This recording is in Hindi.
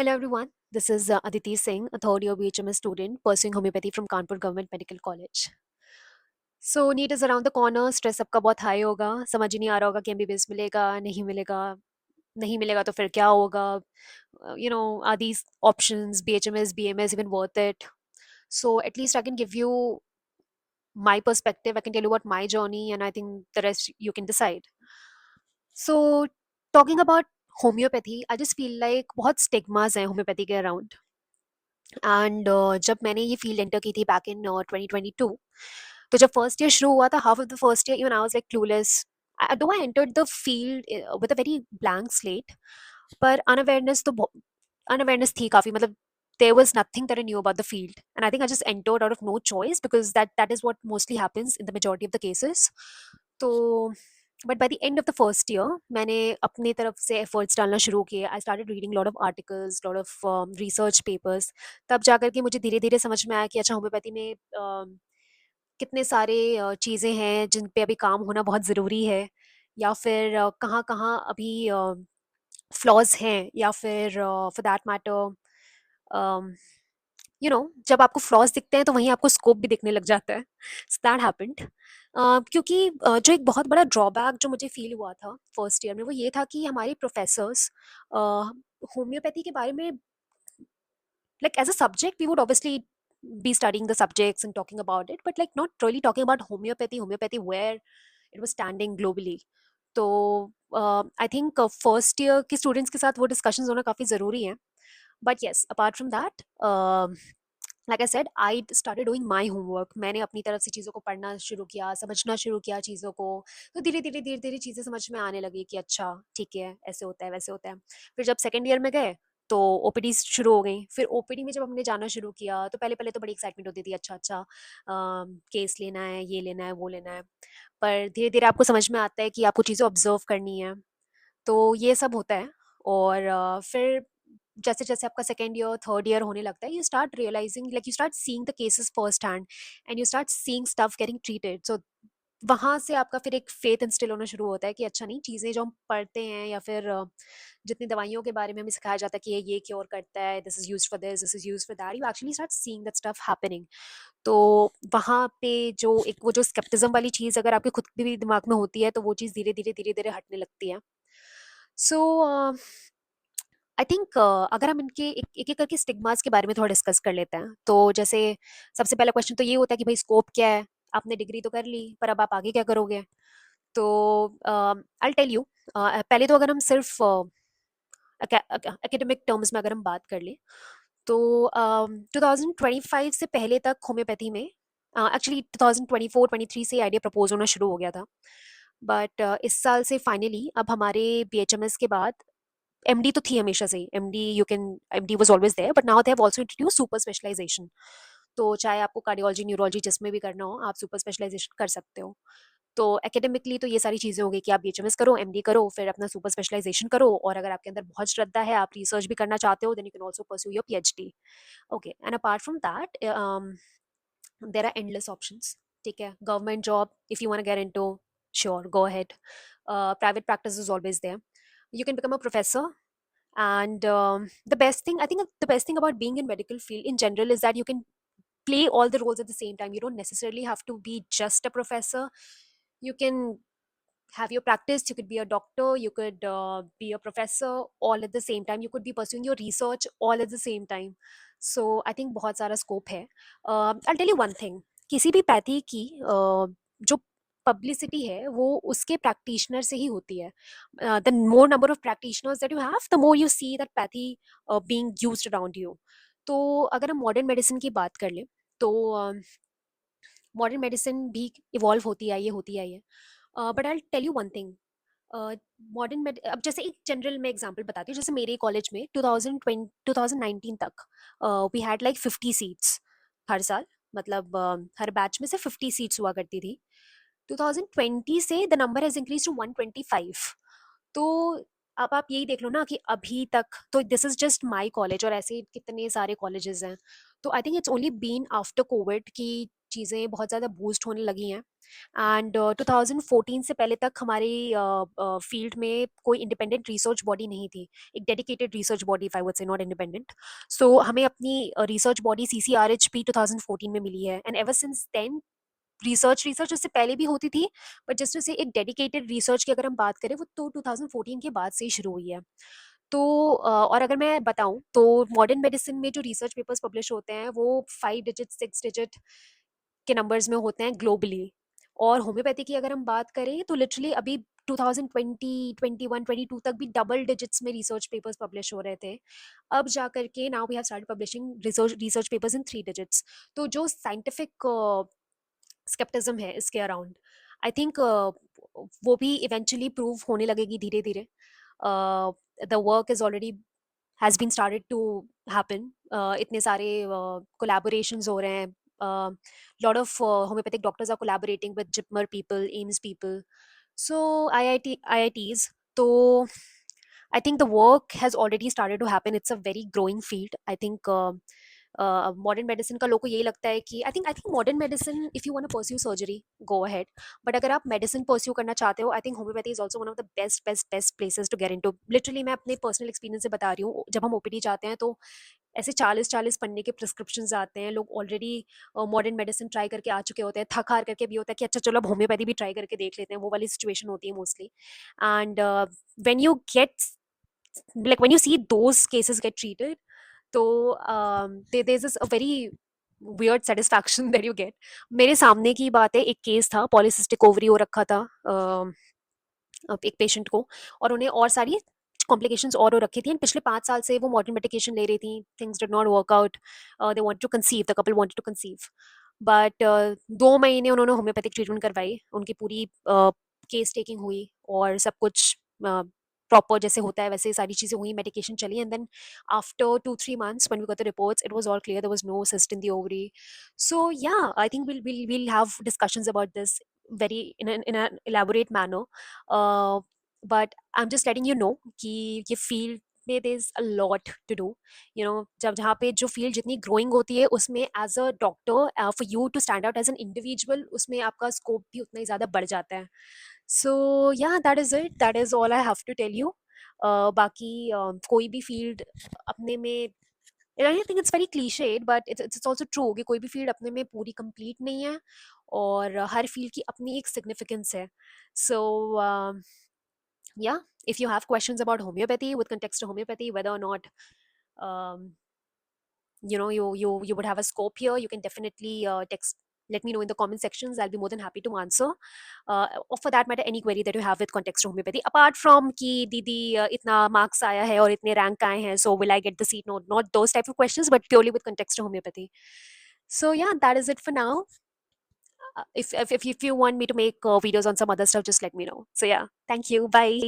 Hello everyone, this is Aditi Singh, a third year BHMS student pursuing homeopathy from Kanpur Government Medical College. So NEET is around the corner, stress सबका बहुत हाई होगा, समझ ही नहीं आ रहा होगा कि एमबीबीएस मिलेगा नहीं मिलेगा, नहीं मिलेगा तो फिर क्या होगा, are these options BHMS BMS even worth it? So at least I can give you my perspective, I can tell you about my journey, and I think the rest you can decide. So talking about homeopathy, I just feel like बहुत stigmas हैं homeopathy के around. एंड जब मैंने ये फील्ड एंटर की थी बैक इन 2022, तो जब फर्स्ट ईयर शुरू हुआ था, half of the first year even I was like clueless, though I entered the field with a very blank slate, पर अनअवेयरनेस थी काफ़ी, मतलब there was nothing that I knew about the field, and I think I just entered out of no choice because that is what mostly happens in the majority of the cases. तो but by the end of the first year मैंने अपनी तरफ से एफर्ट्स डालना शुरू किए. I started reading lot of articles, lot of research papers. तब जाकर के मुझे धीरे धीरे समझ में आया कि अच्छा, होम्योपैथी में कितने सारे चीज़ें हैं जिन पे अभी काम होना बहुत ज़रूरी है, या फिर कहाँ कहाँ अभी फ्लॉज हैं, या फिर फॉर दैट मैटर जब आपको फ्लॉज दिखते हैं तो वहीं आपको स्कोप भी दिखने लग जाता है. So that happened. क्योंकि जो एक बहुत बड़ा ड्रॉबैक जो मुझे फील हुआ था फर्स्ट ईयर में, वो ये था कि हमारे प्रोफेसर्स होम्योपैथी के बारे में, like as a subject we would obviously be studying the subjects and talking about it, but like not really talking about homeopathy where it was standing globally. तो आई थिंक फर्स्ट ईयर के स्टूडेंट्स के साथ वो डिस्कशंस होना काफ़ी ज़रूरी हैं. But yes, apart from that, like I said, I started doing my homework. मैंने अपनी तरफ से चीज़ों को पढ़ना शुरू किया, समझना शुरू किया चीज़ों को. तो धीरे धीरे चीज़ें समझ में आने लगी कि अच्छा ठीक है, ऐसे होता है वैसे होता है. फिर जब सेकेंड ईयर में गए तो ओपीडी शुरू हो गई. फिर ओपीडी में जब हमने जाना शुरू किया तो पहले पहले तो बड़ी एक्साइटमेंट होती थी, अच्छा अच्छा केस लेना है, ये लेना है, वो लेना है. पर धीरे धीरे आपको समझ में आता है कि आपको चीज़ें ऑब्जर्व करनी है. तो ये सब होता है. और फिर जैसे जैसे आपका सेकेंड ईयर थर्ड ईयर होने लगता है, you start realising, like you start seeing the cases first hand, and you start seeing stuff getting treated. So वहाँ से आपका फिर एक फेथ इंस्टिल होना शुरू होता है कि अच्छा, नहीं, चीज़ें जो हम पढ़ते हैं या फिर जितनी दवाइयों के बारे में हमें सिखाया जाता है कि ये क्योर करता है, this is use for this is use for that, you actually start seeing that stuff happening. तो वहाँ पे जो एक वो जो स्केप्टिज्म वाली चीज़ अगर आपके खुद के भी दिमाग में होती है, तो वो चीज़ धीरे धीरे हटने लगती है. सो आई थिंक अगर हम इनके एक एक करके स्टिग्मास के बारे में थोड़ा डिस्कस कर लेते हैं, तो जैसे सबसे पहला क्वेश्चन तो ये होता है कि भाई स्कोप क्या है. आपने डिग्री तो कर ली, पर अब आप आगे क्या करोगे? तो आई टेल यू. पहले तो अगर हम सिर्फ एकेडमिक टर्म्स में अगर हम बात कर लें, तो 2025 से पहले तक होम्योपैथी में, एक्चुअली 2024-23 से आइडिया प्रपोज होना शुरू हो गया था. बट इस साल से फाइनली अब हमारे बीएचएमएस के बाद एमडी तो थी हमेशा से ही. MD was always there, but now they have also introduce super specialisation. तो चाहे आपको कार्डियोलॉजी, न्यूरोलॉजी जिसमें भी करना हो, आप सुपर स्पेशलाइजेशन कर सकते हो. तो एकेडमिकली तो ये सारी चीज़ें हो गई कि आप बीएचएमएस करो, एमडी करो, फिर अपना सुपर स्पेशलाइजेशन करो, और अगर आपके अंदर बहुत श्रद्धा है, आप रिसर्च भी करना चाहते हो, then you can also pursue your PhD. Okay, and apart from that there are endless options. ठीक है, government job if you want get into, sure, go ahead. Private practice is always there. You can become a professor. And the best thing, I think, the best thing about being in medical field in general is that you can play all the roles at the same time. You don't necessarily have to be just a professor. You can have your practice, you could be a doctor, you could be a professor all at the same time, you could be pursuing your research all at the same time. So I think बहुत सारा स्कोप है. I'll tell you one thing. किसी भी पैथी की जो पब्लिसिटी है वो उसके प्रैक्टिशनर से ही होती है. The more number of practitioners that you have, the more you see that pathy being used around you. तो अगर हम मॉडर्न मेडिसिन की बात कर लें, तो मॉडर्न मेडिसिन भी इवॉल्व होती आई है. But I tell you one thing. Modern अब जैसे एक जनरल मैं एग्जांपल बताती हूँ. जैसे मेरे कॉलेज में 2020 2019 तक वी हैड लाइक 50 सीट्स हर साल. मतलब हर बैच में से 50 सीट्स हुआ करती थी. 2020 से the number has increase to 125. तो अब आप यही देख लो ना कि अभी तक, तो this is just my college, और ऐसे कितने सारे कॉलेजेस हैं. तो I think it's only been after COVID कि चीज़ें बहुत ज़्यादा बूस्ट होने लगी हैं। एंड 2014 से पहले तक हमारी फील्ड में कोई इंडिपेंडेंट रिसर्च बॉडी नहीं थी, एक dedicated research body, if I would say, not independent. So हमें अपनी रिसर्च बॉडी CCRHP 2014 में मिली है, and ever since then research research उससे पहले भी होती थी, बट जस्ट से एक डेडिकेटेड रिसर्च की अगर हम बात करें, वो तो 2014 के बाद से ही शुरू हुई है। तो और अगर मैं बताऊं तो मॉडर्न मेडिसिन में जो रिसर्च पेपर्स पब्लिश होते हैं वो 5 डिजिट 6 डिजिट के नंबर्स में होते हैं ग्लोबली। और होम्योपैथी की अगर हम बात करें तो लिटरली अभी 2020 21 22 तक भी डबल डिजिट्स में रिसर्च पेपर्स पब्लिश हो रहे थे। अब जा करके now we have started publishing research papers in 3 digits. तो जो साइंटिफिक स्केप्टिज्म है इसके अराउंड, आई थिंक वो भी इवेंचुअली प्रूव होने लगेगी धीरे धीरे। The work is already has been started to happen. इतने सारे कोलैबोरेशंस हो रहे हैं, lot of homoeopathic doctors are collaborating with JIPMER people, AIIMS people, so IITs. तो I think the work has already started to happen. It's a very growing field. I think modern medicine का लोग को यही लगता है कि I think modern medicine, if you want to pursue surgery, go ahead. But अगर आप मेडिसिन परस्यू करना चाहते हो, I think homoeopathy is also one of the best best best places to get into. Literally मैं अपने पर्सनल एक्सपीरियंस से बता रही हूँ, जब हम ओपीडी जाते हैं तो ऐसे 40 40 पन्ने के प्रिस्क्रिप्शन आते हैं, लोग ऑलरेडी मॉडर्न मेडिसिन ट्राई करके आ चुके होते हैं, थक हार करके भी होता है कि अच्छा चलो अब होम्योपैथी भी ट्राई करके देख लेते हैं, वो वाली सिचुएशन होती है mostly. And when you get when you see those cases get treated, तो there's this a very weird satisfaction that you get. मेरे सामने की बात है, एक केस था, पॉलीसिस्टिक ओवरी हो रखा था एक पेशेंट को, और उन्हें और सारी कॉम्प्लिकेशंस और हो रखी थी, and पिछले 5 साल से वो मॉडर्न मेडिकेशन ले रही थी, things did not work out, they wanted to conceive, the couple wanted to conceive, but 2 महीने उन्होंने होम्योपैथिक ट्रीटमेंट करवाई, उनकी पूरी केस टेकिंग हुई और सब कुछ प्रॉपर जैसे होता है वैसे सारी चीज़ें हुई, मेडिकेशन चली, and then after 2 3 months when we got the reports, it was all clear there was no cyst in the ovary. So yeah, I think we'll have discussions about this very in an elaborate manner. uh, but I'm just letting you know कि ये फील्ड में there's a lot to do, you know, जब जहाँ पे जो फील्ड जितनी ग्रोइंग होती है उसमें as a doctor for you to stand out as an individual, उसमें आपका स्कोप भी उतना ही ज़्यादा बढ़ जाता है। So yeah that is it, that is all I have to tell you. बाकी कोई भी फील्ड अपने में, I think it's very clichéd but it's also true कि कोई भी फील्ड अपने में पूरी कंप्लीट नहीं है, और हर फील्ड की अपनी एक सिग्निफिकेंस है। सो yeah, if you have questions about homeopathy with context to homeopathy, whether or not um, you would have a scope here, you can definitely text, let me know in the comment sections. I'll be more than happy to answer, or for that matter any query that you have with context to homeopathy, apart from ki didi itna marks aaya hai or itne rank aaye hain, so will I get the seat? No, not those type of questions, but purely with context to homeopathy. So yeah, that is it for now. If you want me to make videos on some other stuff, just let me know. So yeah, thank you, bye.